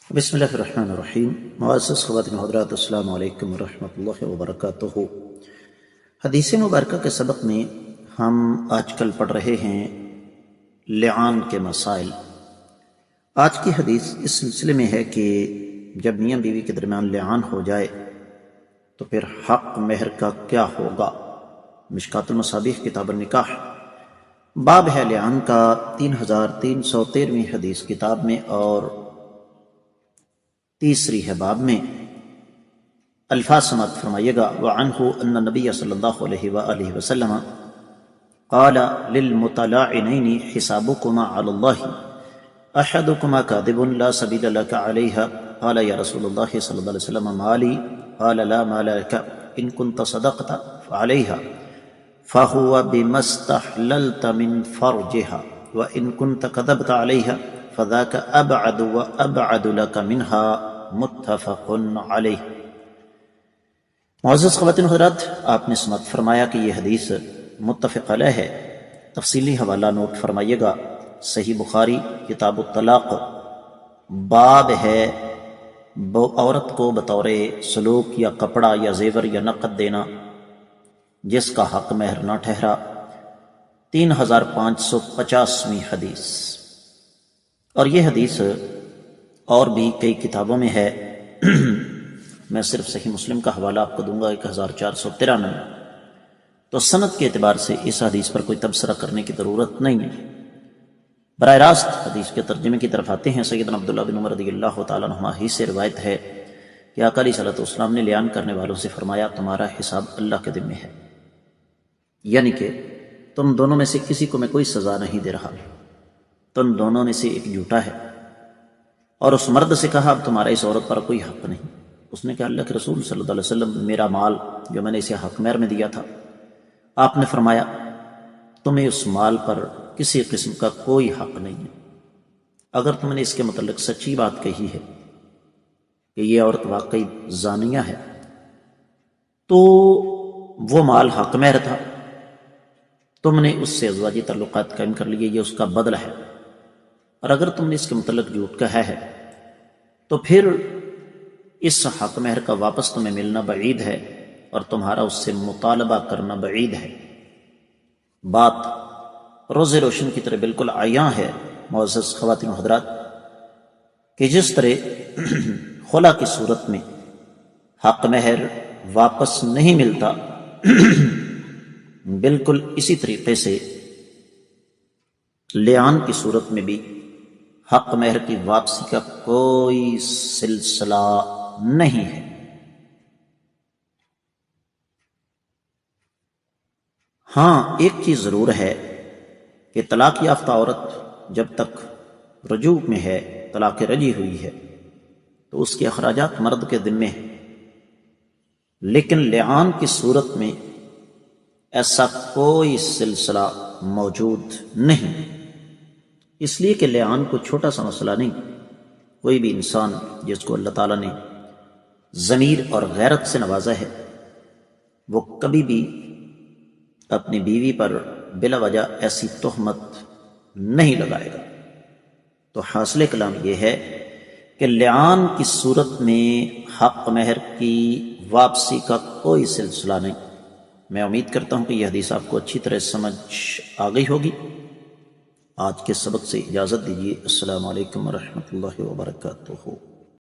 بسم اللہ الرحمن الرحیم۔ معزز خواتین و حضرات، السلام علیکم ورحمۃ اللہ وبرکاتہ۔ حدیث مبارکہ کے سبق میں ہم آج کل پڑھ رہے ہیں لعان کے مسائل۔ آج کی حدیث اس سلسلے میں ہے کہ جب میاں بیوی کے درمیان لعان ہو جائے تو پھر حق مہر کا کیا ہوگا۔ مشکات المصابیح کتاب النکاح باب ہے لعان کا 3313ویں حدیث کتاب میں، اور تیسری ہے باب میں۔ الفاظ سماعت فرمائیے گا۔ وعنہ ان نبی صلی اللہ علیہ وآلہ وسلم قال للمتلاعنین حسابکما علی اللہ احدکما کاذب لا سبیل لک علیہ قال یا رسول اللہ صلی اللہ علیہ وسلم مالی قال لا مال لک ان كنت صدقت فعلیہ فهو بما استحللت من فرجها وان كنت كذبت علیہ فذاك ابعد وابعد لك منها متفق علیہ۔ معزز خواتین و حضرات، آپ نے سماعت فرمایا کہ یہ حدیث متفق علیہ ہے۔ تفصیلی حوالہ نوٹ فرمائیے گا۔ صحیح بخاری کتاب الطلاق باب ہے عورت کو بطور سلوک یا کپڑا یا زیور یا نقد دینا جس کا حق مہر نہ ٹھہرا، 3550ویں حدیث۔ اور یہ حدیث اور بھی کئی کتابوں میں ہے، میں صرف صحیح مسلم کا حوالہ آپ کو دوں گا 1493۔ تو سند کے اعتبار سے اس حدیث پر کوئی تبصرہ کرنے کی ضرورت نہیں ہے۔ براہ راست حدیث کے ترجمے کی طرف آتے ہیں۔ سیدنا عبداللہ بن عمر رضی اللہ تعالیٰ عنہما ہی سے روایت ہے کہ آقا علیہ الصلوۃ والسلام نے لعان کرنے والوں سے فرمایا تمہارا حساب اللہ کے ذمہ ہے، یعنی کہ تم دونوں میں سے کسی کو میں کوئی سزا نہیں دے رہا، تم دونوں میں سے ایک جھوٹا ہے۔ اور اس مرد سے کہا اب تمہارا اس عورت پر کوئی حق نہیں۔ اس نے کہا اللہ کے رسول صلی اللہ علیہ وسلم میرا مال جو میں نے اسے حق مہر میں دیا تھا۔ آپ نے فرمایا تمہیں اس مال پر کسی قسم کا کوئی حق نہیں ہے۔ اگر تم نے اس کے متعلق سچی بات کہی ہے کہ یہ عورت واقعی زانیہ ہے تو وہ مال حق مہر تھا، تم نے اس سے ازواجی تعلقات قائم کر لیے، یہ اس کا بدلہ ہے۔ اور اگر تم نے اس کے متعلق جھوٹ کہا ہے تو پھر اس حق مہر کا واپس تمہیں ملنا بعید ہے اور تمہارا اس سے مطالبہ کرنا بعید ہے۔ بات روز روشن کی طرح بالکل عیاں ہے معزز خواتین و حضرات کہ جس طرح خلا کی صورت میں حق مہر واپس نہیں ملتا، بالکل اسی طریقے سے لعان کی صورت میں بھی حق مہر کی واپسی کا کوئی سلسلہ نہیں ہے۔ ہاں ایک چیز ضرور ہے کہ طلاق یافتہ عورت جب تک رجوع میں ہے، طلاق رجعی ہوئی ہے، تو اس کے اخراجات مرد کے ذمے ہیں، لیکن لعان کی صورت میں ایسا کوئی سلسلہ موجود نہیں، اس لیے کہ لعان کو چھوٹا سا مسئلہ نہیں۔ کوئی بھی انسان جس کو اللہ تعالیٰ نے ضمیر اور غیرت سے نوازا ہے وہ کبھی بھی اپنی بیوی پر بلا وجہ ایسی تہمت نہیں لگائے گا۔ تو حاصل کلام یہ ہے کہ لعان کی صورت میں حق مہر کی واپسی کا کوئی سلسلہ نہیں۔ میں امید کرتا ہوں کہ یہ حدیث آپ کو اچھی طرح سمجھ آ گئی ہوگی۔ آج کے سبق سے اجازت دیجیے۔ السلام علیکم ورحمۃ اللہ وبرکاتہ۔